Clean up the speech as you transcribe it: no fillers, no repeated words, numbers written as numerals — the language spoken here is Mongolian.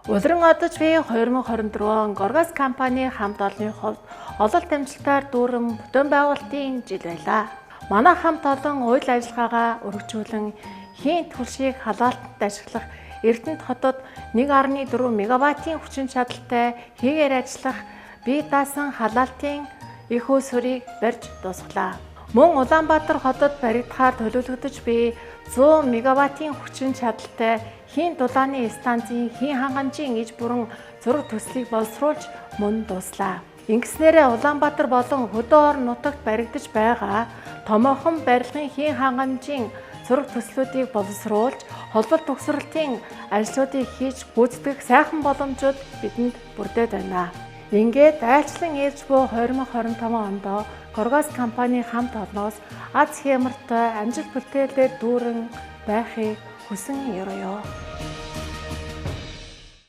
Улиран одож би 2024 он Горгас компани хамт олонны хувьд ололт амжилтаар дүүрэн бүтээн байгуулалтын жил байлаа. Манай хамт олон үйл ажиллагаагаа өргөжүүлэн хийн түлшийг халаалтанд ашиглах Эрдэнэт хотод 1.4 мегаваттын хүчин чадалтай хийгээр ажиллах бие даасан халаалтын их үүсвэрийг барьж дуусгалаа. Мөн Улаанбаатар хотод баригдахаар төлөвлөгдөж буй 100 мегаваттын хүчин чадалтай хийн дулааны станцын хийн хангамжийн иж бүрэн зураг төслийг боловсруулж мөн дууслаа. Ингэснээрээ Улаанбаатар болон хөдөө орон нутагт баригдаж байгаа томоохон барилгын хийн хангамжийн зураг төслүүдийг боловсруулж холболт төгсрөлтийн ажлуудыг хийж гүйцэтгэх сайхан боломжууд бидэнд бүрдээд байна. Ингээд айлчлан ээлж буй 2025 онд Горгас компани хамт олноос аз хямралтай амжилт бүтээлээр дүүрэн байхыг хүсэн ёроё.